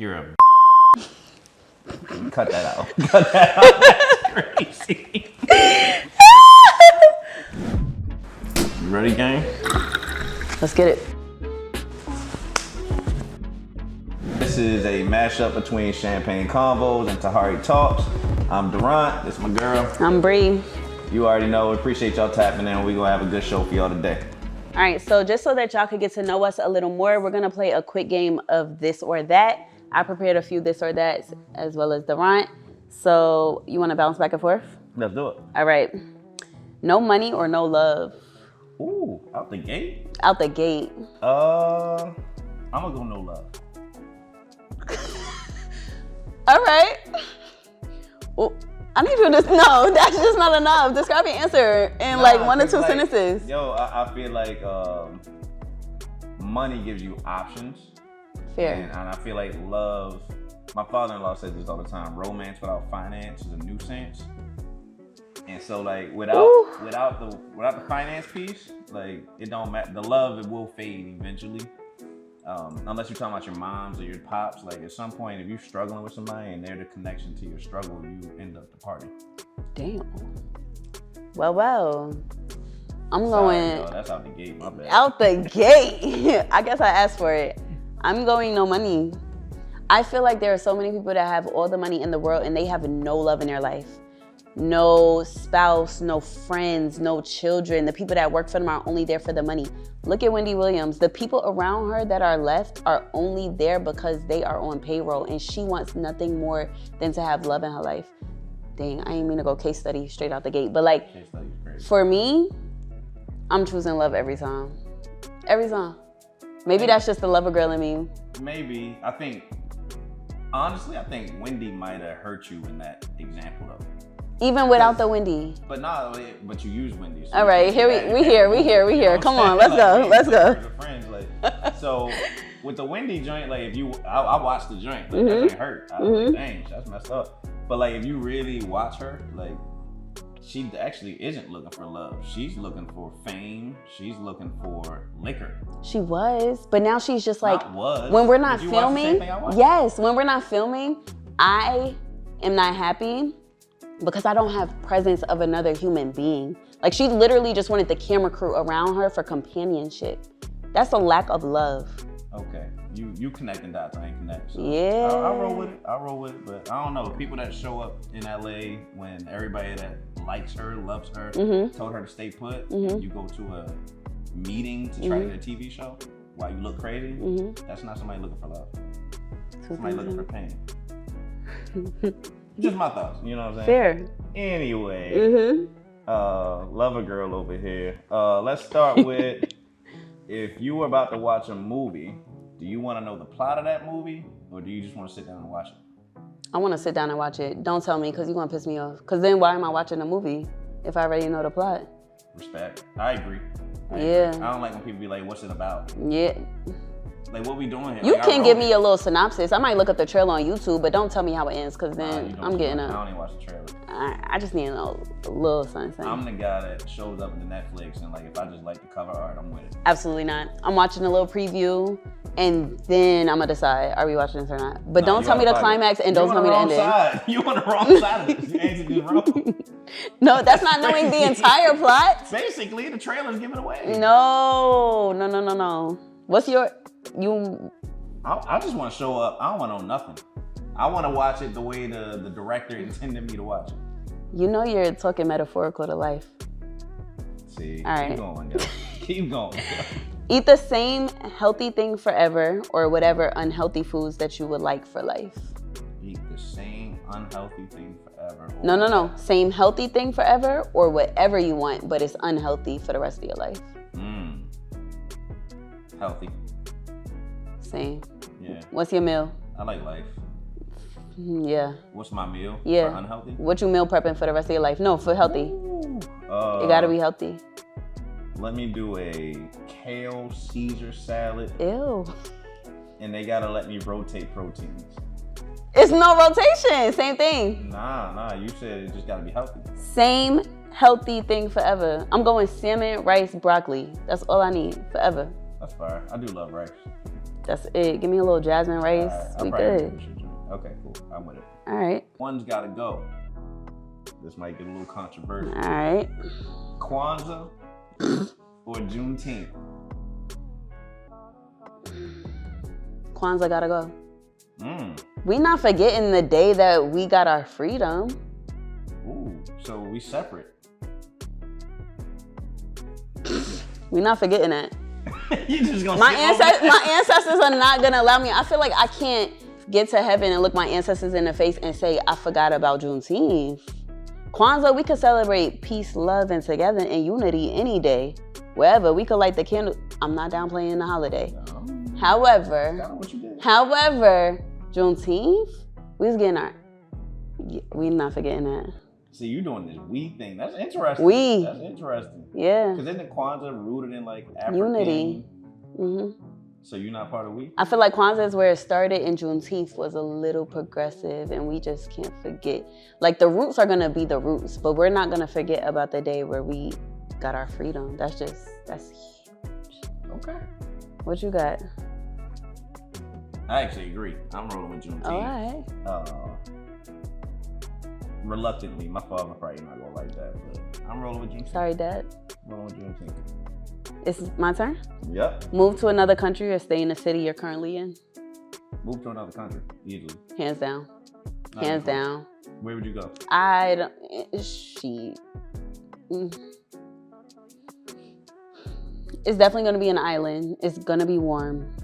You're a cut that out. Cut that out. That's crazy. You ready, gang? Let's get it. This is a mashup between Champagne Convos and Tahari Talks. I'm Durant. This is my girl. I'm Bree. You already know. We appreciate y'all tapping in. We're going to have a good show for y'all today. All right, so just so that y'all could get to know us a little more, we're going to play a quick game of this or that. I prepared a few this or that's as well as Durant. So you want to bounce back and forth? Let's do it. All right. No money or no love? Ooh, out the gate? Out the gate. I'm going to go no love. All right. Well, I need you to no, that's just not enough. Describe your answer in like 1 or 2 sentences. Yo, I feel like money gives you options. Fair. And I feel like love, my father-in-law says this all the time, romance without finance is a nuisance. And so like without the finance piece, like it don't matter. The love, it will fade eventually. Unless you're talking about your moms or your pops, like at some point, if you're struggling with somebody and they're the connection to your struggle, you end up the party. Damn. Well. I'm Sorry, going. yo, that's out the gate, my bad. Out the gate. I guess I asked for it. I'm going no money. I feel like there are so many people that have all the money in the world and they have no love in their life. No spouse, no friends, no children. The people that work for them are only there for the money. Look at Wendy Williams. The people around her that are left are only there because they are on payroll and she wants nothing more than to have love in her life. Dang, I ain't mean to go case study straight out the gate, but like for me, I'm choosing love every time. Every time. Maybe that's just the lover girl in me. Maybe. Honestly, I think Wendy might have hurt you in that example though. Even without the Wendy. But but you use Wendy. So all right, here we here. Come on, let's go. Friends, like, so with the Wendy joint, like I watched the joint, like that joint hurt. I was like, dang, that's messed up. But like if you really watch her, like she actually isn't looking for love. She's looking for fame. She's looking for liquor. She was, but now she's just like when we're not filming. Yes, when we're not filming, I am not happy because I don't have presence of another human being. Like she literally just wanted the camera crew around her for companionship. That's a lack of love. Okay, you connecting dots, I ain't connect. So yeah. I'll roll with it, but I don't know. People that show up in LA when everybody that likes her, loves her, told her to stay put, and you go to a meeting to try to get a TV show while you look crazy, that's not somebody looking for love. Somebody looking for pain. Just my thoughts, you know what I'm saying? Fair. Anyway, lover girl over here. Let's start with, if you were about to watch a movie, do you want to know the plot of that movie, or do you just want to sit down and watch it? I want to sit down and watch it. Don't tell me, because you're going to piss me off. Because then why am I watching a movie if I already know the plot? Respect. I agree. Yeah. I don't like when people be like, what's it about? Yeah. Like, what we doing here? You like, can give me a little synopsis. I might look up the trailer on YouTube, but don't tell me how it ends, because then I'm getting up. I don't even watch the trailer. I just need to know a little something. I'm the guy that shows up in the Netflix, and like, if I just like the cover art, I'm with it. Absolutely not. I'm watching a little preview, and then I'm going to decide, are we watching this or not? But don't tell me the climax, and don't tell me the ending. You on the wrong side of this. You answered this wrong. No, that's not knowing the entire plot. Basically, the trailer's giving away. No. What's your... I just want to show up. I don't want to know nothing. I want to watch it the way the director intended me to watch it. You know you're talking metaphorical to life. See, all right. Keep going, yo. Keep going. Eat the same healthy thing forever, or whatever unhealthy foods that you would like for life. Eat the same unhealthy thing forever. No. Same healthy thing forever, or whatever you want, but it's unhealthy for the rest of your life. Healthy. Same. Yeah. What's your meal? I like life. Yeah. What's my meal? Yeah. For unhealthy? What you meal prepping for the rest of your life? No, for healthy. It gotta be healthy. Let me do a kale Caesar salad. Ew. And they gotta let me rotate proteins. It's no rotation. Same thing. Nah. You said it just gotta be healthy. Same healthy thing forever. I'm going salmon, rice, broccoli. That's all I need forever. That's fire. I do love rice. That's it. Give me a little jasmine rice. We good. Okay, cool. I'm with it. All right. One's gotta go. This might get a little controversial. All right. Kwanzaa or Juneteenth? Kwanzaa gotta go. We not forgetting the day that we got our freedom. Ooh, so we separate. We not forgetting that. You just gonna my ancestors are not gonna allow me. I feel like I can't get to heaven and look my ancestors in the face and say I forgot about Juneteenth. Kwanzaa, we could celebrate peace, love, and together and unity any day, wherever. We could light the candle. I'm not downplaying the holiday. No. However, Juneteenth, we not forgetting that. See, you doing this we thing. That's interesting. That's interesting. Yeah. Because isn't Kwanzaa rooted in like African? Unity. So you're not part of we? I feel like Kwanzaa is where it started and Juneteenth was a little progressive and we just can't forget. Like the roots are going to be the roots, but we're not going to forget about the day where we got our freedom. That's huge. Okay. What you got? I actually agree. I'm rolling with Juneteenth. All right. Reluctantly, my father probably not gonna like that, but I'm rolling with Juneteenth. Sorry, Dad. Rolling with Juneteenth. It's my turn? Yep. Move to another country or stay in the city you're currently in? Move to another country, easily. Hands down. Hands down. Where would you go? It's definitely gonna be an island. It's gonna be warm.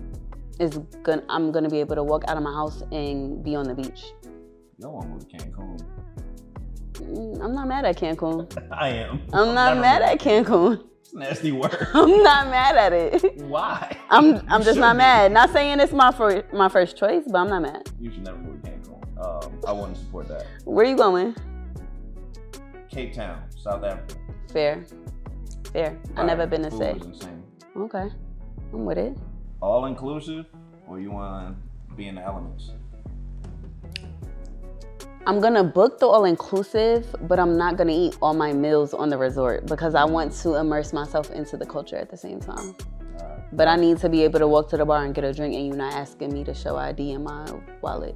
I'm gonna be able to walk out of my house and be on the beach. You want to move to Cancun? I'm not mad at Cancun. I am. I'm not mad at Cancun. It's a nasty word. I'm not mad at it. Why? I'm just not mad. Not saying it's my first choice, but I'm not mad. You should never move to Cancun. I wouldn't support that. Where you going? Cape Town, South Africa. Fair. I never been to say. Food was insane. Okay, I'm with it. All inclusive, or you want to be in the elements? I'm gonna book the all-inclusive, but I'm not gonna eat all my meals on the resort because I want to immerse myself into the culture at the same time. But I need to be able to walk to the bar and get a drink and you're not asking me to show ID in my wallet.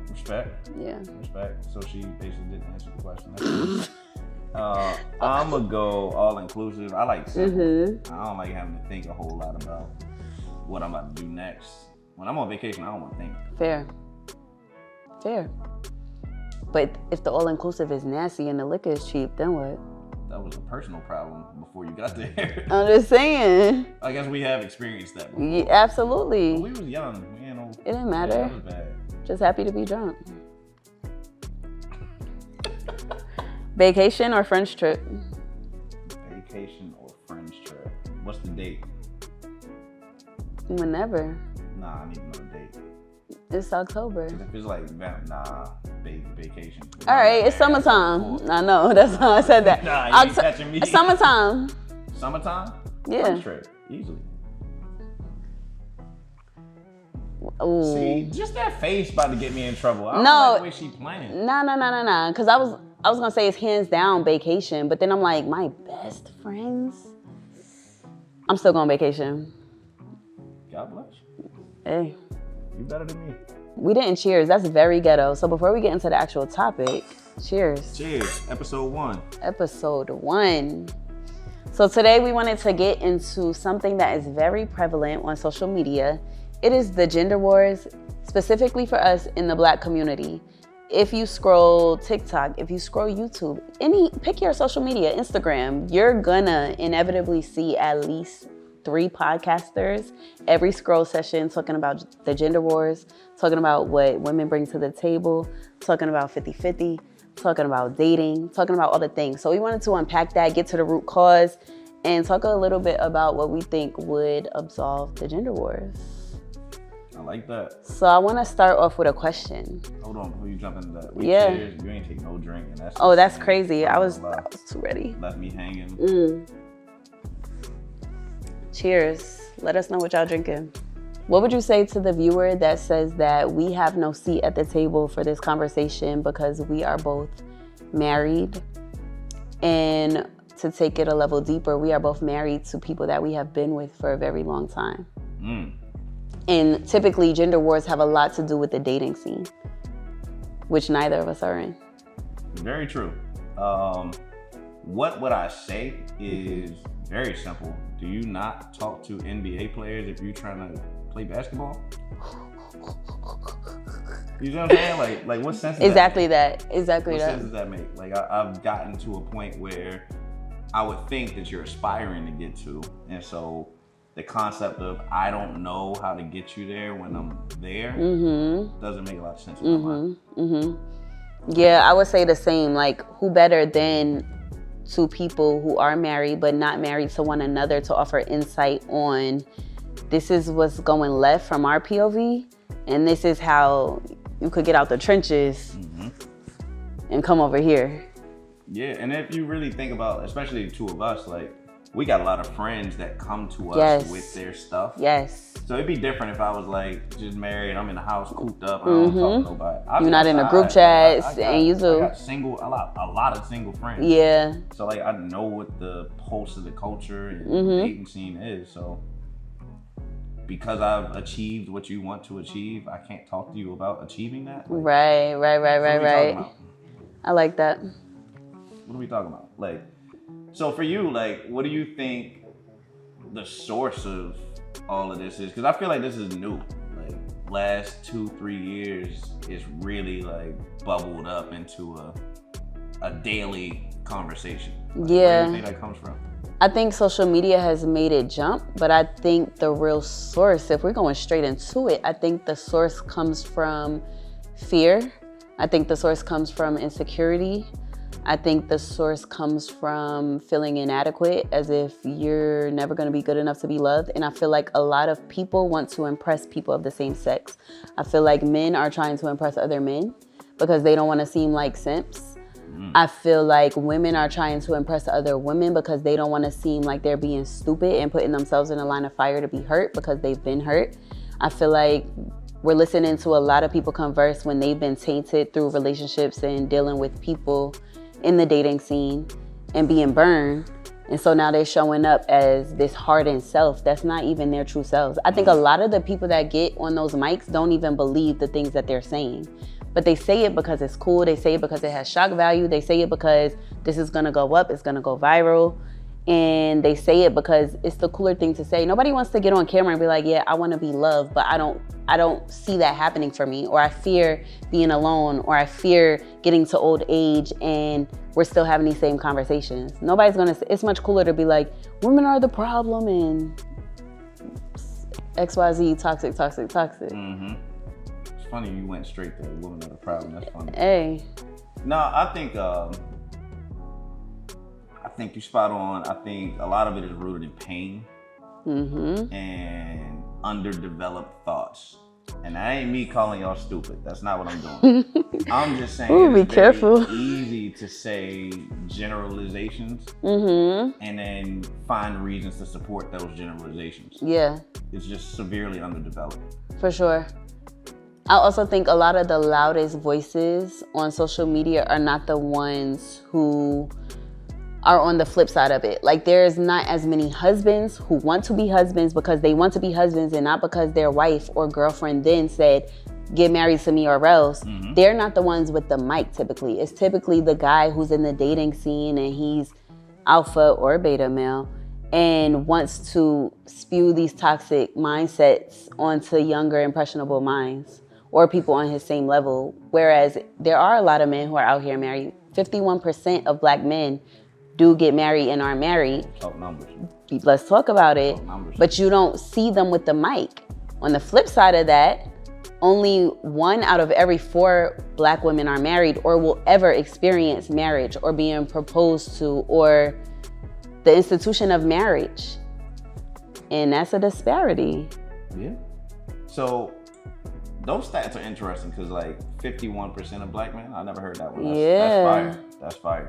Respect. Yeah. Respect. So she basically didn't answer the question. I'm gonna go all-inclusive. I like simple. I don't like having to think a whole lot about what I'm about to do next. When I'm on vacation, I don't want to think. Fair. But if the all-inclusive is nasty and the liquor is cheap, then what? That was a personal problem before you got there. I'm just saying. I guess we have experienced that before. Yeah, absolutely. But we was young, you know. It didn't matter. Yeah, that was bad. Just happy to be drunk. Vacation or French trip? Vacation or French trip? What's the date? Whenever. Nah, I need to know the date. It's October. If it's like, vacation. All right, it's summertime. I know, that's how I said that. Nah, you ain't catching me. Summertime. Summertime? Yeah. French trip, easily. Ooh. See, just that face about to get me in trouble. I don't like the way she playing. Nah. Because I was gonna say it's hands down vacation, but then I'm like, my best friends? I'm still going vacation. God bless you. Hey. You better than me. We didn't cheers. That's very ghetto. So before we get into the actual topic, cheers. Cheers. Episode 1. Episode 1. So today we wanted to get into something that is very prevalent on social media. It is the gender wars, specifically for us in the Black community. If you scroll TikTok, if you scroll YouTube, pick your social media, Instagram, you're gonna inevitably see at least 3 podcasters every scroll session talking about the gender wars, talking about what women bring to the table, talking about 50-50, talking about dating, talking about all the things. So we wanted to unpack that, get to the root cause, and talk a little bit about what we think would absolve the gender wars. I like that. So I want to start off with a question. Hold on, before you jump into that. Cheers. You ain't take no drink, and that's. Oh, that's crazy. I was too ready. Left me hanging. Cheers. Let us know what y'all drinking. What would you say to the viewer that says that we have no seat at the table for this conversation because we are both married? And to take it a level deeper, we are both married to people that we have been with for a very long time. And typically gender wars have a lot to do with the dating scene, which neither of us are in. Very true. What would I say is very simple. Do you not talk to NBA players if you're trying to play basketball? You know what I'm saying? Like what sense does Exactly that. Exactly what that. sense does that make? Like I've gotten to a point where I would think that you're aspiring to get to, and so the concept of I don't know how to get you there when I'm there doesn't make a lot of sense in my mind. Yeah, I would say the same. Like, who better than two people who are married but not married to one another to offer insight on this is what's going left from our POV, and this is how you could get out the trenches and come over here. Yeah, and if you really think about, especially the two of us, like, we got a lot of friends that come to us Yes. with their stuff. Yes. So it'd be different if I was like just married, I'm in the house, cooped up, I don't talk to nobody. You're not in the group chats, and you do. I got a lot of single friends. Yeah. So like I know what the pulse of the culture and the dating scene is. So because I've achieved what you want to achieve, I can't talk to you about achieving that. Like, Right. what are we talking about? I like that. What are we talking about? Like, so for you, like, what do you think the source of all of this is? Because I feel like this is new. Like, last 2-3 years, it's really like bubbled up into a daily conversation. Like, Yeah. Where do you think that comes from? I think social media has made it jump, but I think the real source, if we're going straight into it, I think the source comes from fear. I think the source comes from insecurity. I think the source comes from feeling inadequate, as if you're never going to be good enough to be loved. And I feel like a lot of people want to impress people of the same sex. I feel like men are trying to impress other men because they don't want to seem like simps. I feel like women are trying to impress other women because they don't want to seem like they're being stupid and putting themselves in a line of fire to be hurt because they've been hurt. I feel like we're listening to a lot of people converse when they've been tainted through relationships and dealing with people in the dating scene and being burned. And so now they're showing up as this hardened self that's not even their true selves. I think a lot of the people that get on those mics don't even believe the things that they're saying. But they say it because it's cool. They say it because it has shock value. They say it because this is gonna go up, it's gonna go viral. And they say it because it's the cooler thing to say. Nobody wants to get on camera and be like, yeah, I wanna be loved, but I don't see that happening for me. Or I fear being alone, or I fear getting to old age and we're still having these same conversations. Nobody's gonna, it's much cooler to be like, women are the problem and XYZ, toxic. It's funny you went straight to women are the problem. That's funny. Hey. No, I think you're spot on. I think a lot of it is rooted in pain and underdeveloped thoughts. And that ain't me calling y'all stupid. That's not what I'm doing. I'm just saying it's very easy to say generalizations and then find reasons to support those generalizations. Yeah. It's just severely underdeveloped. For sure. I also think a lot of the loudest voices on social media are not the ones who are on the flip side of it. Like, there's not as many husbands who want to be husbands because they want to be husbands and not because their wife or girlfriend then said, get married to me or else. They're not the ones with the mic typically. It's typically the guy who's in the dating scene and he's alpha or beta male and wants to spew these toxic mindsets onto younger, impressionable minds or people on his same level. Whereas there are a lot of men who are out here married. 51% of Black men do get married and are married. Talk numbers. Let's talk about it. Talk numbers. But you don't see them with the mic. On the flip side of that, only 1 out of every 4 Black women are married or will ever experience marriage or being proposed to or the institution of marriage. And that's a disparity. Yeah. So those stats are interesting because like 51% of Black men, I never heard that one. That's fire.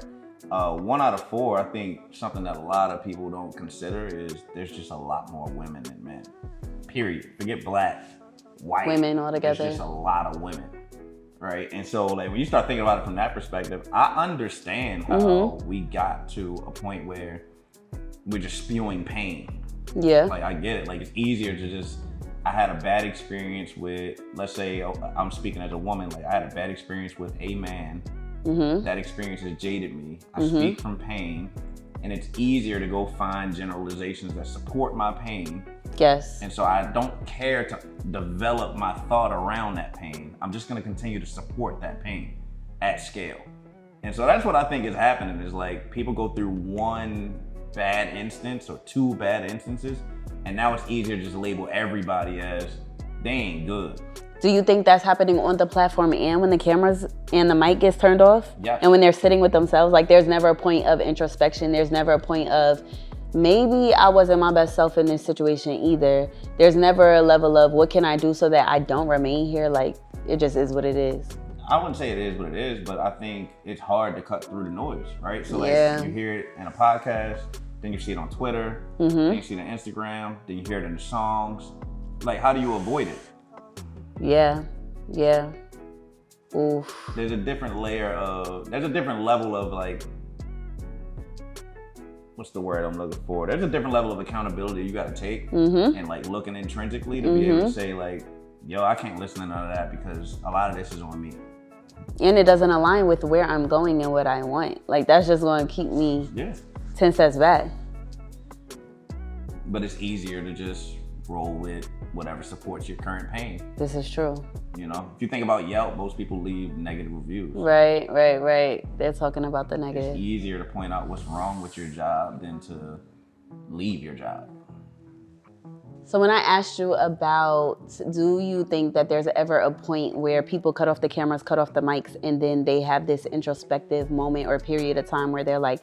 1 out of 4, I think something that a lot of people don't consider is there's just a lot more women than men. Period. Forget Black, white. Women altogether. There's just a lot of women, right? And so like when you start thinking about it from that perspective, I understand how we got to a point where we're just spewing pain. Yeah. Like I get it. Like it's easier to just I had a bad experience with, let's say I'm speaking as a woman, like I had a bad experience with a man. That experience has jaded me. I speak from pain, and it's easier to go find generalizations that support my pain. Yes. And so I don't care to develop my thought around that pain. I'm just gonna continue to support that pain at scale. And so that's what I think is happening, is like people go through one bad instance or two bad instances, and now it's easier to just label everybody as they ain't good. Do you think that's happening on the platform and when the cameras and the mic gets turned off? Yes. And when they're sitting with themselves? Like there's never a point of introspection. There's never a point of maybe I wasn't my best self in this situation either. There's never a level of what can I do so that I don't remain here? Like it just is what it is. I wouldn't say it is what it is, but I think it's hard to cut through the noise, right? So like you hear it in a podcast, then you see it on Twitter, then you see it on Instagram, then you hear it in the songs. Like how do you avoid it? Yeah. Oof. There's a different level of like, what's the word I'm looking for? There's a different level of accountability you gotta take and like looking intrinsically to be able to say like, yo, I can't listen to none of that because a lot of this is on me. And it doesn't align with where I'm going and what I want. Like that's just gonna keep me 10 steps back. But it's easier to just roll with whatever supports your current pain. This is true. You know, if you think about Yelp, most people leave negative reviews. Right. They're talking about the negative. It's easier to point out what's wrong with your job than to leave your job. So when I asked you about, do you think that there's ever a point where people cut off the cameras, cut off the mics, and then they have this introspective moment or period of time where they're like,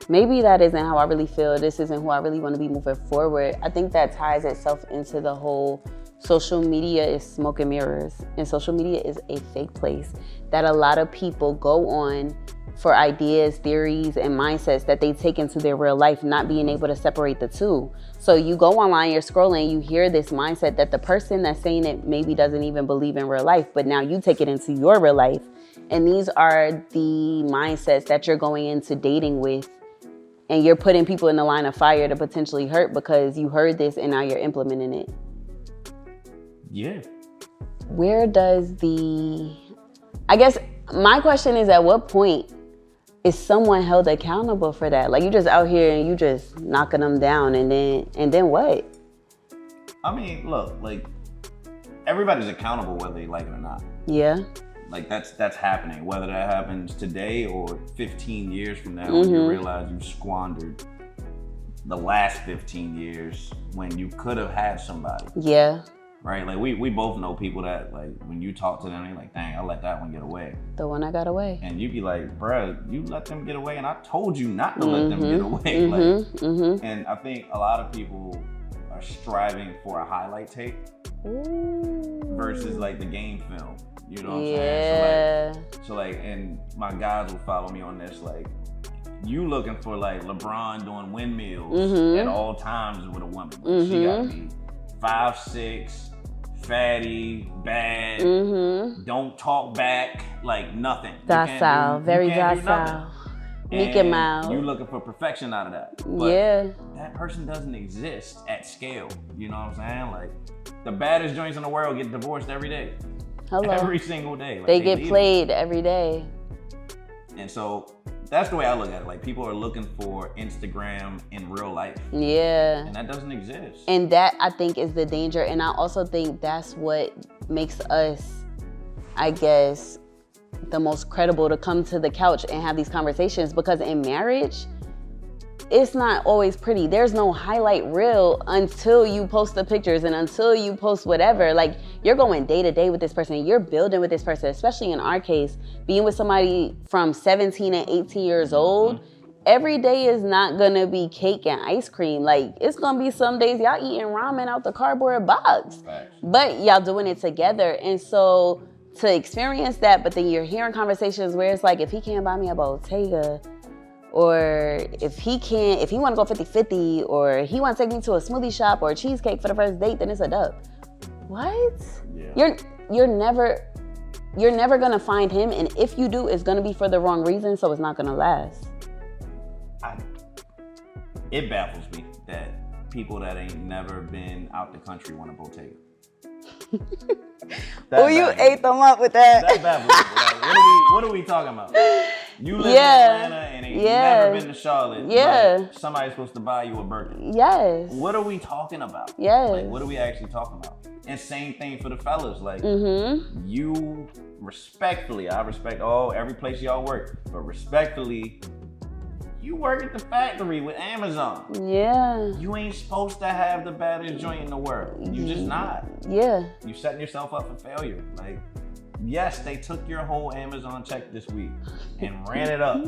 maybe that isn't how I really feel. This isn't who I really want to be moving forward. I think that ties itself into the whole social media is smoke and mirrors. And social media is a fake place that a lot of people go on for ideas, theories, and mindsets that they take into their real life, not being able to separate the two. So you go online, you're scrolling, you hear this mindset that the person that's saying it maybe doesn't even believe in real life, but now you take it into your real life. And these are the mindsets that you're going into dating with. And you're putting people in the line of fire to potentially hurt because you heard this and now you're implementing it. Yeah. Where does I guess my question is, at what point is someone held accountable for that? Like you just out here and you just knocking them down and then what? I mean, look, like everybody's accountable whether they like it or not. Yeah. Like that's happening, whether that happens today or 15 years from now when you realize you squandered the last 15 years when you could have had somebody. Yeah. Right? Like we both know people that like when you talk to them, they're like, dang, I let that one get away. The one I got away. And you be like, bruh, you let them get away and I told you not to let them get away. And I think a lot of people are striving for a highlight tape versus like the game film. You know what I'm saying? So like, and my guys will follow me on this. Like, you looking for like LeBron doing windmills at all times with a woman. Like, she gotta be 5'6", fatty, bad, don't talk back, like nothing. Docile, very docile. Meek and mild. You looking for perfection out of that. But that person doesn't exist at scale. You know what I'm saying? Like, the baddest joints in the world get divorced every day. Hello. Every single day. Like they get played every day. And so that's the way I look at it. Like people are looking for Instagram in real life. Yeah. And that doesn't exist. And that I think is the danger. And I also think that's what makes us, I guess, the most credible to come to the couch and have these conversations, because in marriage, it's not always pretty. There's no highlight reel until you post the pictures and until you post whatever. Like, you're going day to day with this person. You're building with this person, especially in our case, being with somebody from 17 and 18 years old. Every day is not gonna be cake and ice cream. Like, it's gonna be some days y'all eating ramen out the cardboard box, but y'all doing it together. And so to experience that, but then you're hearing conversations where it's like, if he can't buy me a Bottega, or if he want to go 50-50, or he want to take me to a smoothie shop or a cheesecake for the first date, then it's a dub. What? Yeah. You're never gonna find him, and if you do, it's gonna be for the wrong reason, so it's not gonna last. It baffles me that people that ain't never been out the country want a Bottega. Oh, you ate them up with that. That's bad. Like, what are we talking about? You live in Atlanta and you've never been to Charlotte. Yeah. Somebody's supposed to buy you a burger. Yes. What are we talking about? Yes. Like, what are we actually talking about? And same thing for the fellas. Like, you respectfully, I respect every place y'all work, but respectfully, you work at the factory with Amazon. Yeah. You ain't supposed to have the baddest joint in the world. You just not. Yeah. You setting yourself up for failure. Like, yes, they took your whole Amazon check this week and ran it up.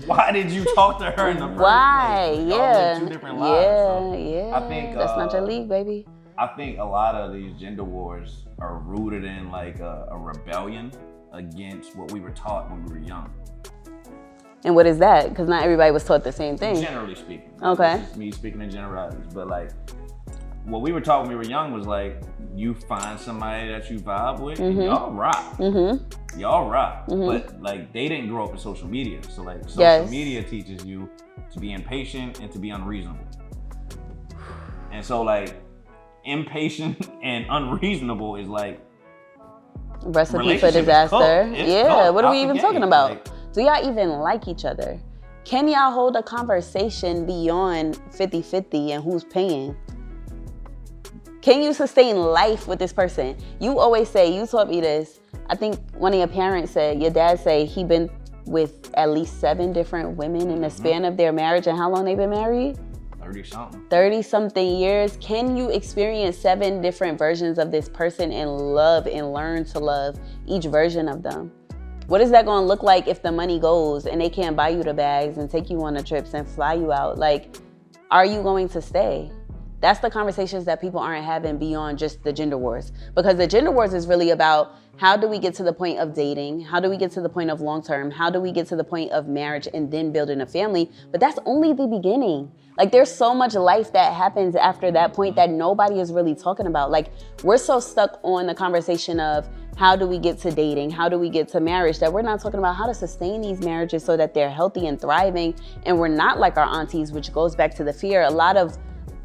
Why did you talk to her in the first place? Y'all live two different lives. I think that's not your league, baby. I think a lot of these gender wars are rooted in like a rebellion against what we were taught when we were young. And what is that? Because not everybody was taught the same thing. Generally speaking. Okay. This is me speaking in generalities. But like, what we were taught when we were young was like, you find somebody that you vibe with, and y'all rock. Y'all rock. But like, they didn't grow up in social media. So like, social media teaches you to be impatient and to be unreasonable. And so like, impatient and unreasonable is like recipe for disaster. Yeah, what are we even talking about? Like, do y'all even like each other? Can y'all hold a conversation beyond 50-50 and who's paying? Can you sustain life with this person? You always say, you taught me this. I think one of your parents said, your dad said he been with at least 7 different women in the span of their marriage. And how long they been married? 30-something years. Can you experience 7 different versions of this person and love and learn to love each version of them? What is that going to look like if the money goes and they can't buy you the bags and take you on the trips and fly you out? Like, are you going to stay? That's the conversations that people aren't having beyond just the gender wars. Because the gender wars is really about how do we get to the point of dating? How do we get to the point of long-term? How do we get to the point of marriage and then building a family? But that's only the beginning. Like, there's so much life that happens after that point that nobody is really talking about. Like, we're so stuck on the conversation of how do we get to dating? How do we get to marriage? That we're not talking about how to sustain these marriages so that they're healthy and thriving. And we're not like our aunties, which goes back to the fear.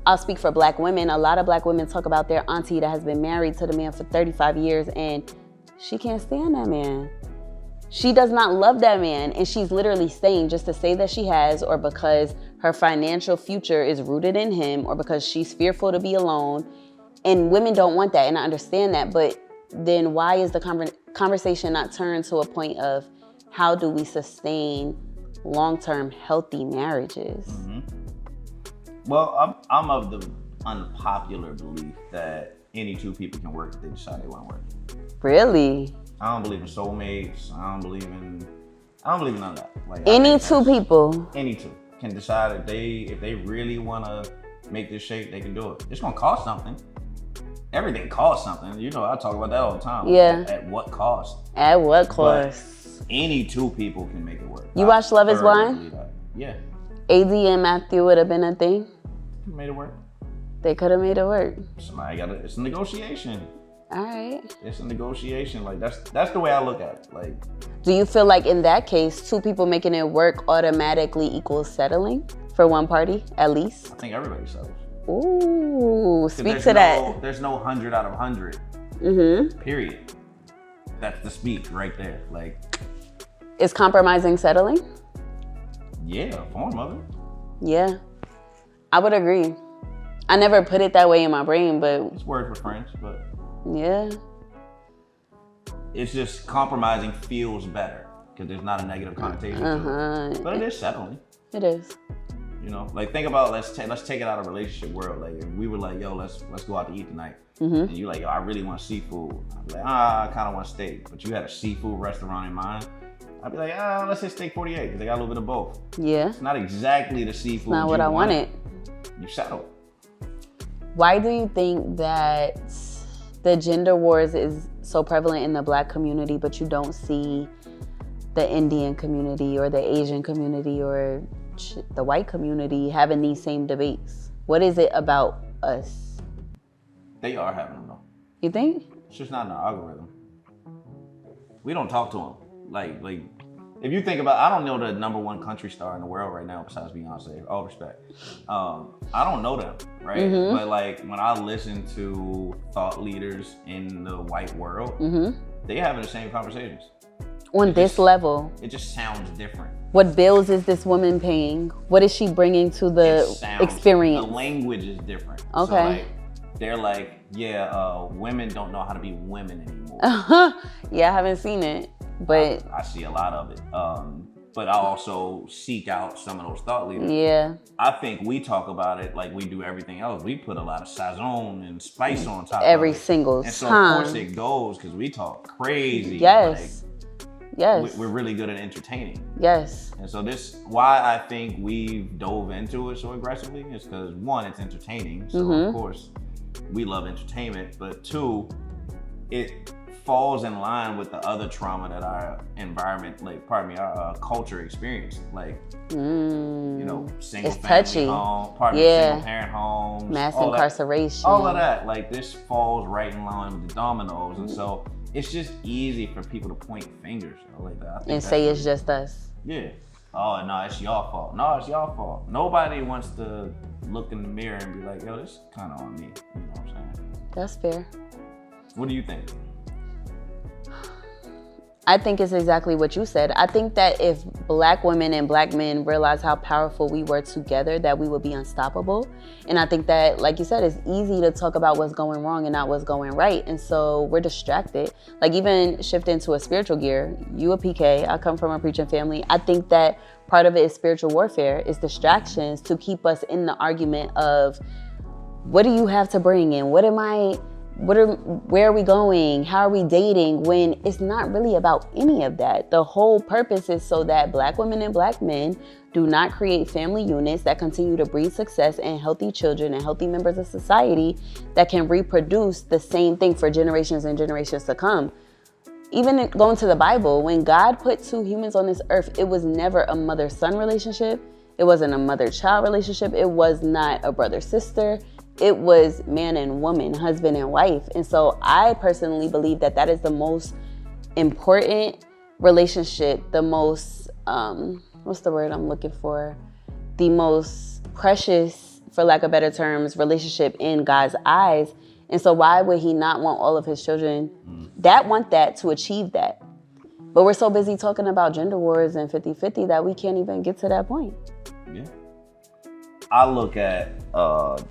I'll speak for Black women. A lot of Black women talk about their auntie that has been married to the man for 35 years and she can't stand that man. She does not love that man, and she's literally staying just to say that she has, or because her financial future is rooted in him, or because she's fearful to be alone. And women don't want that, and I understand that, but then why is the conversation not turned to a point of how do we sustain long-term healthy marriages? Well, I'm of the unpopular belief that any 2 people can work if they decide they want to work. Really? I don't believe in soulmates. I don't believe in none of that. Like, any 2 people. Any 2 can decide if they really want to make this shape, they can do it. It's gonna cost something. Everything costs something. You know, I talk about that all the time. Yeah. At what cost? At what cost? But any 2 people can make it work. You watch Love Is Blind? Yeah. AD and Matthew would have been a thing. Made it work. They could have made it work. Somebody got it. It's a negotiation. All right. It's a negotiation. Like, that's the way I look at it. Like, do you feel like in that case, 2 people making it work automatically equals settling for one party, at least? I think everybody settles. Ooh, speak to that. There's no 100 out of 100. Period. That's the speak right there. Like, is compromising settling? Yeah, a form of it. Yeah, I would agree. I never put it that way in my brain, but it's word for French, but yeah, it's just compromising feels better because there's not a negative connotation to it. But it is settling. It is. You know, like, think about let's take it out of relationship world. Like, if we were like, yo, let's go out to eat tonight, and you like, yo, I really want seafood. I'd be like, I kind of want steak, but you had a seafood restaurant in mind. I'd be like, let's say steak 48 because they got a little bit of both. Yeah. It's not exactly the seafood. Not what I wanted. You settle. Why do you think that the gender wars is so prevalent in the Black community, but you don't see the Indian community or the Asian community or the white community having these same debates? What is it about us? They are having them though. You think? It's just not in the algorithm. We don't talk to them. Like if you think about, I don't know the number one country star in the world right now besides Beyonce. All respect. I don't know them, right? Mm-hmm. But like when I listen to thought leaders in the white world, they having the same conversations. On this level. It just sounds different. What bills is this woman paying? What is she bringing to the experience? The language is different. Okay. So like, they're like, women don't know how to be women anymore. Yeah, I haven't seen it, but I see a lot of it. But I also seek out some of those thought leaders. Yeah. I think we talk about it like we do everything else. We put a lot of sazon and spice on top every of it. single And so time. of course it goes because we talk crazy. Yes. Yes. We're really good at entertaining. Yes. And so why I think we've dove into it so aggressively is because one, it's entertaining. So of course we love entertainment, but two, it falls in line with the other trauma that our environment, our culture experienced. Like, single It's family touchy. home, single parent homes, mass all incarceration. all of that. Like this falls right in line with the dominoes. And so it's just easy for people to point fingers like that. I think And say it's just us. Yeah. Oh, no, it's your fault. No, it's your fault. Nobody wants to look in the mirror and be like, yo, this is kind of on me. You know what I'm saying? That's fair. What do you think? I think it's exactly what you said. I think that if Black women and Black men realize how powerful we were together, that we would be unstoppable. And I think that, like you said, it's easy to talk about what's going wrong and not what's going right. And so we're distracted. Like even shift into a spiritual gear. You a PK, I come from a preaching family. I think that part of it is spiritual warfare, is distractions to keep us in the argument of, what do you have to bring in? Where are we going? How are we dating? When it's not really about any of that. The whole purpose is so that Black women and Black men do not create family units that continue to breed success and healthy children and healthy members of society that can reproduce the same thing for generations and generations to come. Even going to the Bible, when God put two humans on this earth, it was never a mother-son relationship. It wasn't a mother-child relationship. It was not a brother-sister. It was man and woman, husband and wife. And so I personally believe that that is the most important relationship, the most, what's the word I'm looking for? The most precious, for lack of better terms, relationship in God's eyes. And so why would he not want all of his children that want that to achieve that? But we're so busy talking about gender wars and 50-50 that we can't even get to that point. Yeah. I look at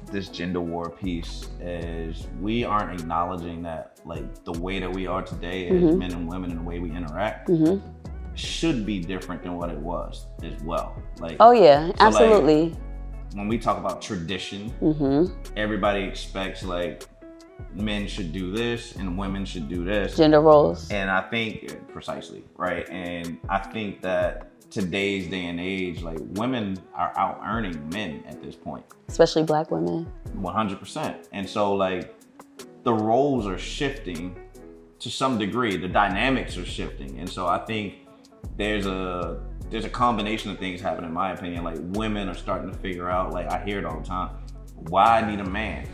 this gender war piece as we aren't acknowledging that like the way that we are today as men and women and the way we interact should be different than what it was as well. Like, oh yeah, so absolutely. Like, when we talk about tradition, everybody expects like men should do this and women should do this. Gender roles. And I think precisely, right? And I think that today's day and age, like women are out earning men at this point. Especially Black women. 100%. And so like the roles are shifting to some degree, the dynamics are shifting. And so I think there's a combination of things happening in my opinion. Like women are starting to figure out, like I hear it all the time, why I need a man.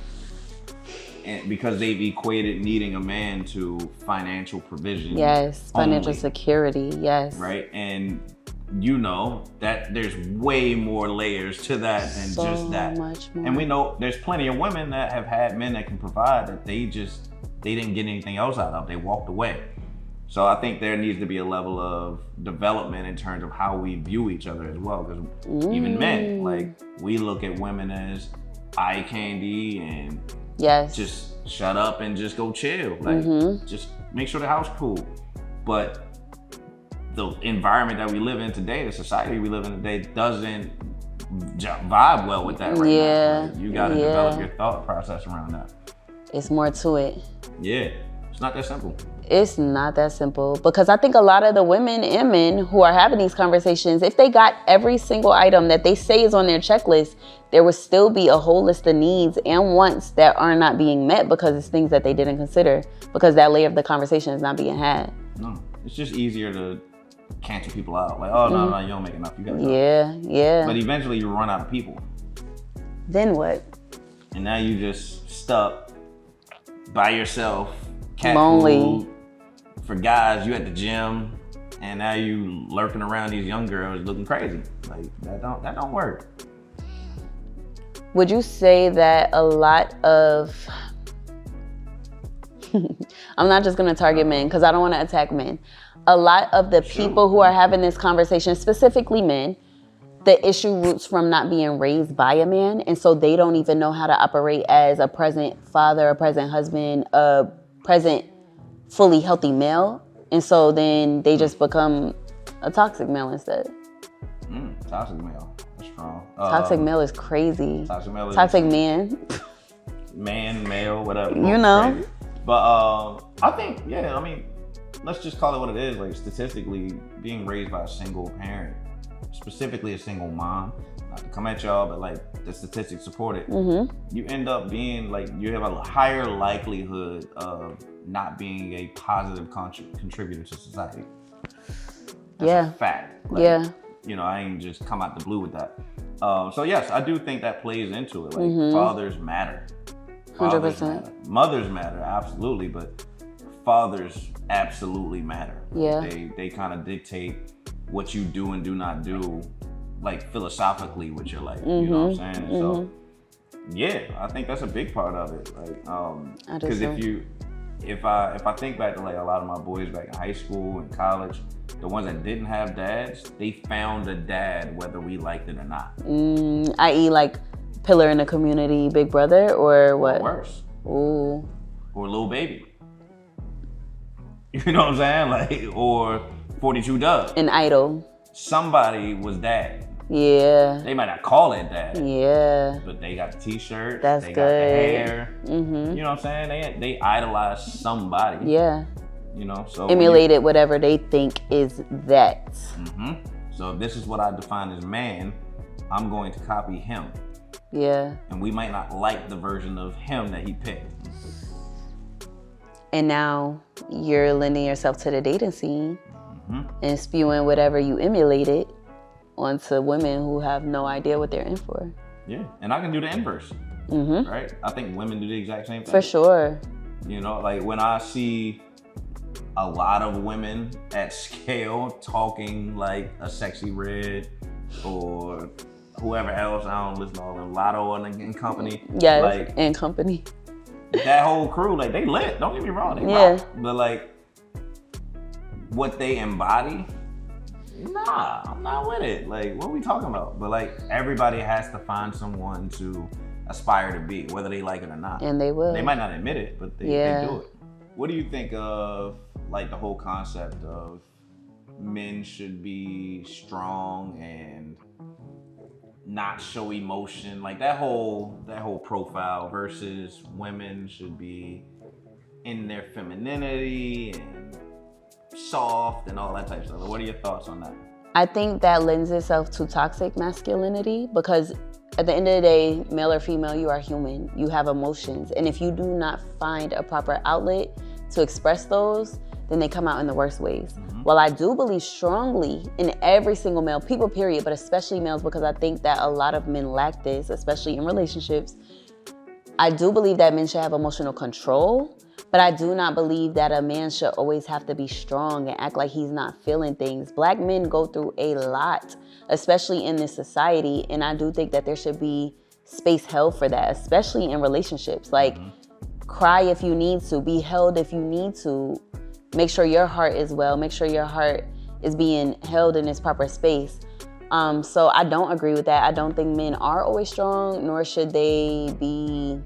And because they've equated needing a man to financial provision. Yes, financial only, security, yes. Right? And you know that there's way more layers to that than so just that. Much more. And we know there's plenty of women that have had men that can provide that they didn't get anything else out of. They walked away. So I think there needs to be a level of development in terms of how we view each other as well. Because even men, like we look at women as eye candy and just shut up and just go chill. Like just make sure the house cool. But the environment that we live in today, the society we live in today, doesn't vibe well with that right now. Like, you got to develop your thought process around that. It's more to it. Yeah, it's not that simple. It's not that simple, because I think a lot of the women and men who are having these conversations, if they got every single item that they say is on their checklist, there would still be a whole list of needs and wants that are not being met because it's things that they didn't consider, because that layer of the conversation is not being had. No, it's just easier to cancel people out. Like, oh, no, you don't make enough. You gotta go. Yeah. But eventually you run out of people. Then what? And now you just stuck by yourself, cat lonely. food. For guys, you at the gym, and now you lurking around these young girls looking crazy. Like that don't work. Would you say that a lot of I'm not just going to target men because I don't want to attack men. A lot of the people who are having this conversation, specifically men, the issue roots from not being raised by a man, and so they don't even know how to operate as a present father, a present husband, a present fully healthy male, and so then they just become a toxic male instead. Toxic male, that's strong. Toxic male is crazy. Toxic male is toxic man. Man, male, whatever. You know. Crazy. But I think, I mean, let's just call it what it is. Like statistically, being raised by a single parent, specifically a single mom, not to come at y'all, but like the statistics support it. You end up being like, you have a higher likelihood of not being a positive contributor to society. That's a fact. Like, you know, I ain't just come out the blue with that. So yes, I do think that plays into it. Like fathers matter. 100%. Mothers matter, absolutely, but fathers absolutely matter. Yeah. They kind of dictate what you do and do not do, like philosophically with your life. You know what I'm saying? So yeah, I think that's a big part of it. Like, because if I think back to like a lot of my boys back in high school and college, the ones that didn't have dads, they found a dad whether we liked it or not. I.e. like pillar in the community, big brother, or what? Or worse. Ooh. Or Lil Baby. You know what I'm saying? Like, or 42 Dugg. An idol. Somebody was dad. Yeah. They might not call it dad. Yeah. But they got the t-shirt. That's they good. Got the hair. You know what I'm saying? They idolize somebody. Yeah. You know, so emulated whatever they think is that. So if this is what I define as man, I'm going to copy him. Yeah. And we might not like the version of him that he picked. And now you're lending yourself to the dating scene and spewing whatever you emulated onto women who have no idea what they're in for. Yeah, and I can do the inverse, right? I think women do the exact same thing. For sure. You know, like when I see a lot of women at scale talking like a Sexy Red or whoever else, I don't listen to all them, Lotto and company. Yes, like, and company. That whole crew, like they lit, don't get me wrong, they rock. But like, what they embody, nah, I'm not with it. Like, what are we talking about? But like, everybody has to find someone to aspire to be, whether they like it or not. And they will. They might not admit it, but they do it. What do you think of like the whole concept of men should be strong and not show emotion, like that whole profile, versus women should be in their femininity and soft and all that type of stuff? What are your thoughts on that? I think that lends itself to toxic masculinity because at the end of the day, male or female, you are human. You have emotions. And if you do not find a proper outlet to express those, then they come out in the worst ways. While I do believe strongly in every single male, people period, but especially males, because I think that a lot of men lack this, especially in relationships. I do believe that men should have emotional control, but I do not believe that a man should always have to be strong and act like he's not feeling things. Black men go through a lot, especially in this society, and I do think that there should be space held for that, especially in relationships. Like, cry if you need to, be held if you need to. Make sure your heart is well. Make sure your heart is being held in its proper space. So I don't agree with that. I don't think men are always strong, nor should they be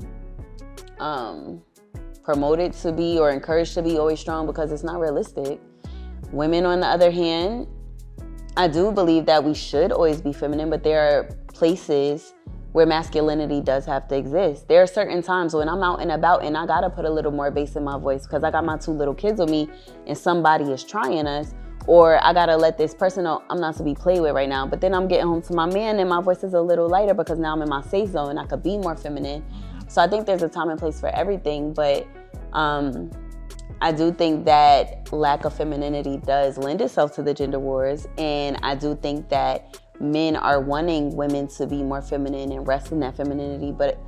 promoted to be or encouraged to be always strong, because it's not realistic. Women, on the other hand, I do believe that we should always be feminine, but there are places where masculinity does have to exist. There are certain times when I'm out and about and I gotta put a little more bass in my voice because I got my 2 little kids with me and somebody is trying us, or I gotta let this person know I'm not to be played with right now. But then I'm getting home to my man and my voice is a little lighter because now I'm in my safe zone and I could be more feminine. So I think there's a time and place for everything, but I do think that lack of femininity does lend itself to the gender wars, and I do think that men are wanting women to be more feminine and rest in that femininity, but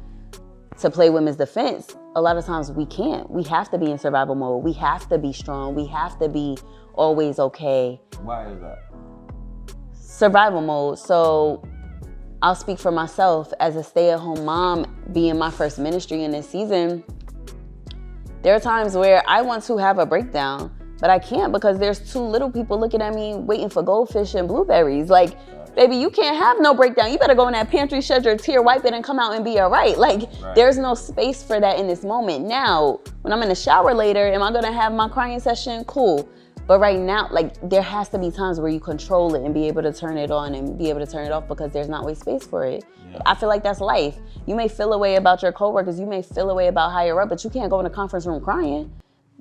to play women's defense, a lot of times we can't. We have to be in survival mode. We have to be strong. We have to be always okay. Why is that? Survival mode. So I'll speak for myself as a stay-at-home mom, being my first ministry in this season. There are times where I want to have a breakdown, but I can't because there's two little people looking at me waiting for goldfish and blueberries. Like, baby, you can't have no breakdown. You better go in that pantry, shed your tear, wipe it, and come out and be all right. Like, there's no space for that in this moment. Now, when I'm in the shower later, am I gonna have my crying session? Cool. But right now, like, there has to be times where you control it and be able to turn it on and be able to turn it off because there's not always space for it. Yeah. I feel like that's life. You may feel a way about your coworkers, you may feel a way about higher up, but you can't go in a conference room crying.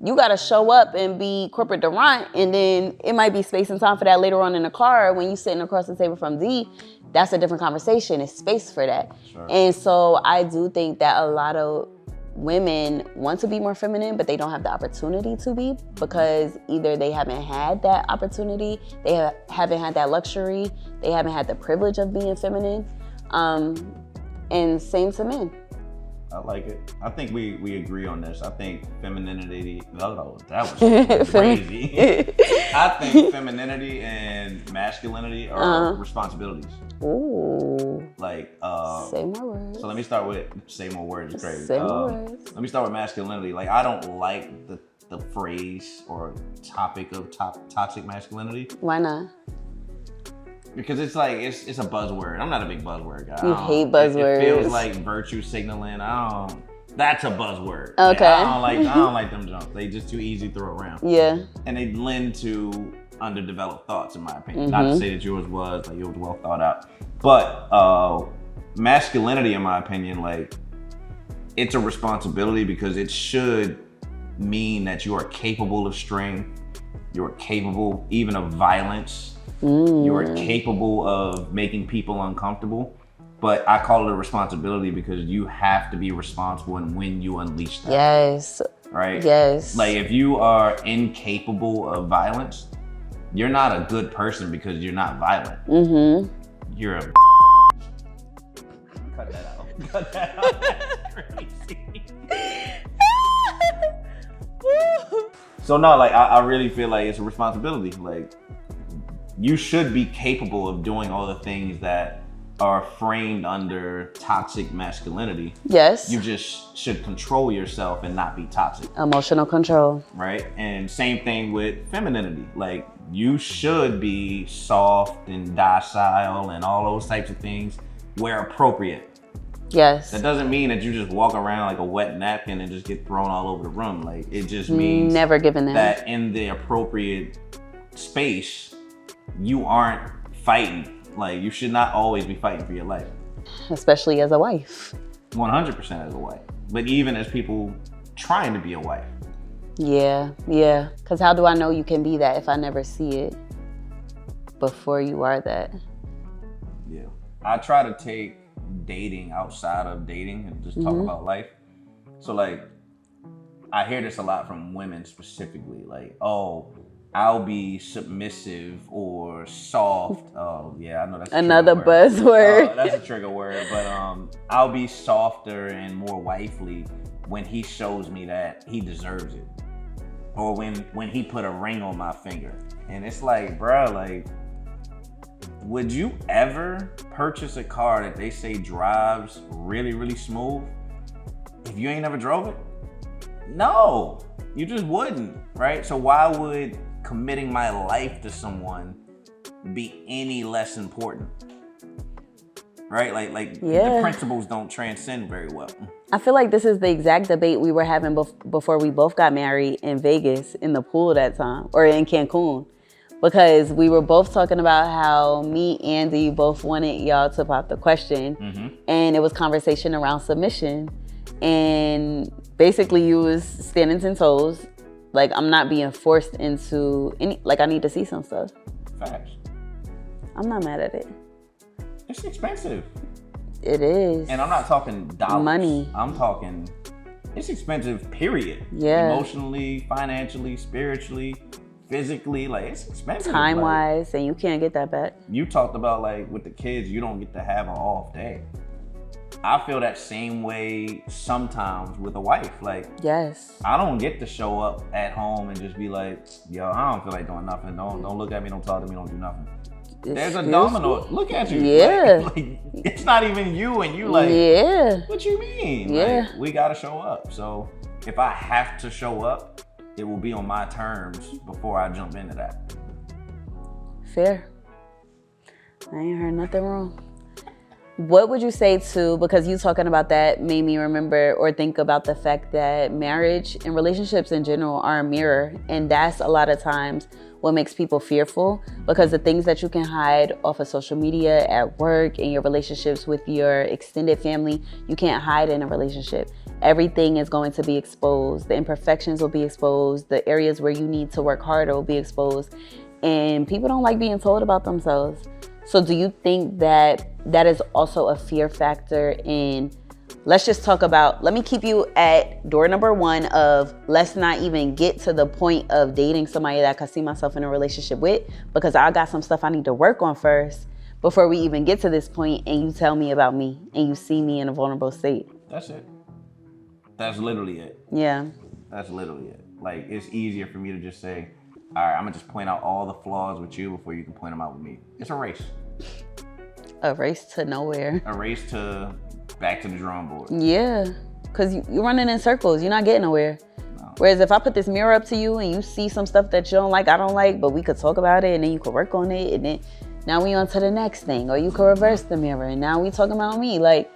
You gotta show up and be corporate Durant, and then it might be space and time for that later on in the car when you sitting across the table from D. That's a different conversation. It's space for that. Sure. And so I do think that a lot of women want to be more feminine, but they don't have the opportunity to be because either they haven't had that opportunity, they haven't had that luxury, they haven't had the privilege of being feminine. And same to men. I like it. I think we agree on this. I think femininity, that was crazy. I think femininity and masculinity are responsibilities. Ooh. Like, say more words. So let me start with, say more words is crazy. Say more words. Let me start with masculinity. Like, I don't like the phrase or topic of toxic masculinity. Why not? Because it's like, it's a buzzword. I'm not a big buzzword guy. You hate buzzwords. It feels like virtue signaling. That's a buzzword. Okay. I don't like them jumps. They just too easy to throw around. Yeah. And they lend to underdeveloped thoughts, in my opinion. Not to say that yours was, like, it was well thought out. But masculinity, in my opinion, like, it's a responsibility because it should mean that you are capable of strength. You are capable even of violence. You are capable of making people uncomfortable, but I call it a responsibility because you have to be responsible in when you unleash that. Yes. Right? Yes. Like, if you are incapable of violence, you're not a good person because you're not violent. Mm-hmm. You're a Cut that out. Cut that out. That's crazy. So no, like, I really feel like it's a responsibility. Like, you should be capable of doing all the things that are framed under toxic masculinity. Yes. You just should control yourself and not be toxic. Emotional control. Right? And same thing with femininity. Like, you should be soft and docile and all those types of things where appropriate. Yes. That doesn't mean that you just walk around like a wet napkin and just get thrown all over the room. Like, it just means never given that in the appropriate space, you aren't fighting. Like, you should not always be fighting for your life. Especially as a wife. 100% as a wife. But even as people trying to be a wife. Yeah. Because how do I know you can be that if I never see it before you are that? Yeah. I try to take dating outside of dating and just talk about life. So, like, I hear this a lot from women specifically. Like, oh, I'll be submissive or soft. Oh, yeah, I know that's another buzzword. That's a trigger word. But I'll be softer and more wifely when he shows me that he deserves it. Or when he put a ring on my finger. And it's like, bro, like, would you ever purchase a car that they say drives really, really smooth if you ain't never drove it? No, you just wouldn't, right? So why would committing my life to someone be any less important? Right? Like the principles don't transcend very well. I feel like this is the exact debate we were having before we both got married in Vegas in the pool that time, or in Cancun, because we were both talking about how me and Andy both wanted y'all to pop the question, and it was conversation around submission, and basically you was standing 10 toes. Like, I'm not being forced into any, like, I need to see some stuff. Facts. I'm not mad at it. It's expensive. It is. And I'm not talking dollars. Money. I'm talking, it's expensive, period. Yeah. Emotionally, financially, spiritually, physically, like, it's expensive. Time-wise, and you can't get that back. You talked about, like, with the kids, you don't get to have an off day. I feel that same way sometimes with a wife. Like, Yes. I don't get to show up at home and just be like, yo, I don't feel like doing nothing. Don't look at me, don't talk to me, don't do nothing. There's a Excuse domino. me? Look at you. Yeah. Like, it's not even you, and you like, Yeah. what you mean? Yeah. Like, we gotta show up. So if I have to show up, it will be on my terms before I jump into that. Fair. I ain't heard nothing wrong. What would you say to, because you talking about that made me remember or think about the fact that marriage and relationships in general are a mirror. And that's a lot of times what makes people fearful, because the things that you can hide off of social media, at work, in your relationships with your extended family, you can't hide in a relationship. Everything is going to be exposed. The imperfections will be exposed. The areas where you need to work harder will be exposed. And people don't like being told about themselves. So do you think that that is also a fear factor in, let's just talk about, let me keep you at door number one of, let's not even get to the point of dating somebody that I can see myself in a relationship with, because I got some stuff I need to work on first before we even get to this point, and you tell me about me and you see me in a vulnerable state. That's it. That's literally it. Yeah. That's literally it. Like, it's easier for me to just say, all right, I'm gonna just point out all the flaws with you before you can point them out with me. It's a race. A race to nowhere. A race to back to the drawing board. Yeah, because you're running in circles. You're not getting nowhere. No. Whereas if I put this mirror up to you and you see some stuff that you don't like, I don't like, but we could talk about it and then you could work on it, and then now we on to the next thing. Or you could reverse the mirror and now we talking about me. Like,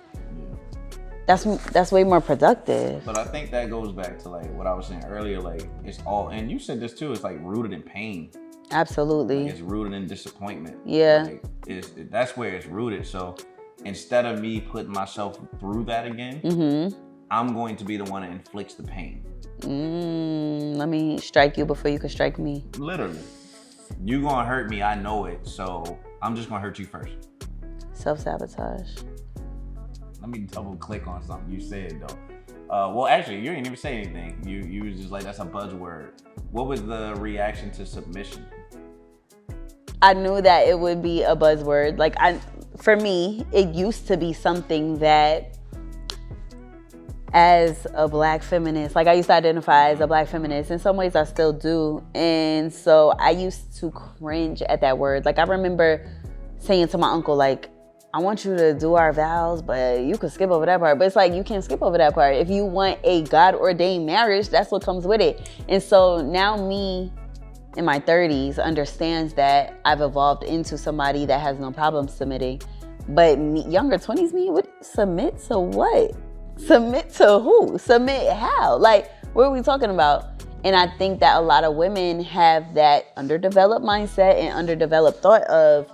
that's way more productive. But I think that goes back to like what I was saying earlier. Like, it's all, and you said this too, it's like rooted in pain. Absolutely. Like, it's rooted in disappointment. Yeah. Like, that's where it's rooted. So instead of me putting myself through that again, I'm going to be the one that inflicts the pain. Let me strike you before you can strike me. Literally. You gonna hurt me, I know it. So I'm just gonna hurt you first. Self-sabotage. Let me double click on something you said though. Well, actually, you didn't even say anything. You was just like, that's a buzzword. What was the reaction to submission? I knew that it would be a buzzword. Like, for me, it used to be something that, as a Black feminist, like I used to identify as a Black feminist. In some ways I still do. And so I used to cringe at that word. Like, I remember saying to my uncle, like, I want you to do our vows, but you could skip over that part. But it's like, you can't skip over that part. If you want a God-ordained marriage, that's what comes with it. And so now me in my 30s understands that I've evolved into somebody that has no problem submitting. But younger 20s me would submit to what? Submit to who? Submit how? Like, what are we talking about? And I think that a lot of women have that underdeveloped mindset and underdeveloped thought of,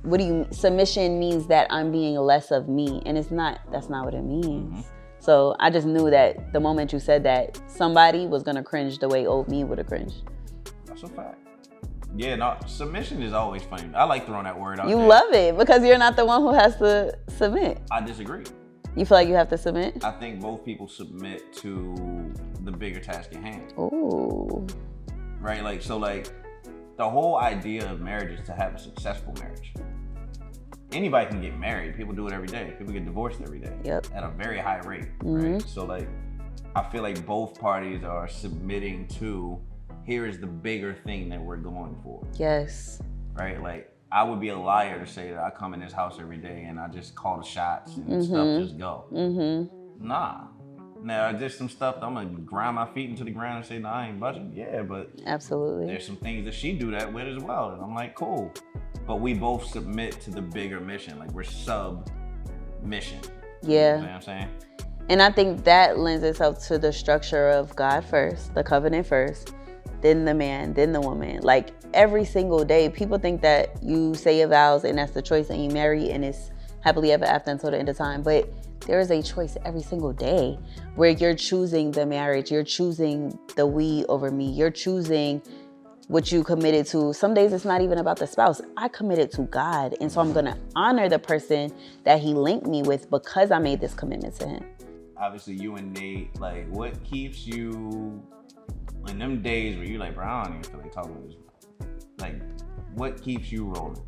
what do you, submission means that I'm being less of me. And it's not, that's not what it means. So I just knew that the moment you said that, somebody was gonna cringe the way old me would have cringed. That's a fact. Yeah, no, submission is always funny. I like throwing that word out You there. love it because you're not the one who has to submit. I disagree. You feel like you have to submit? I think both people submit to the bigger task at hand. Ooh. Right? Like, so like, the whole idea of marriage is to have a successful marriage. Anybody can get married. People do it every day. People get divorced every day. Yep. At a very high rate, right? So like, I feel like both parties are submitting to, here is the bigger thing that we're going for. Yes. Right? Like, I would be a liar to say that I come in this house every day and I just call the shots and stuff just go. Nah. Now, there's some stuff that I'm gonna grind my feet into the ground and say, nah, I ain't budging. Yeah, but Absolutely. there's some things that she do that with as well. And I'm like, cool. But we both submit to the bigger mission. Like, we're sub-mission. Yeah. You know what I'm saying? And I think that lends itself to the structure of God first, the covenant first, then the man, then the woman. Like, every single day, people think that you say your vows and that's the choice and you marry and it's happily ever after until the end of time. But there is a choice every single day where you're choosing the marriage, you're choosing the we over me, you're choosing what you committed to. Some days it's not even about the spouse. I committed to God. And so I'm gonna honor the person that he linked me with because I made this commitment to him. Obviously, you and Nate, like, what keeps you in them days where you're like, bro, I don't even feel like talking to this. Like, what keeps you rolling?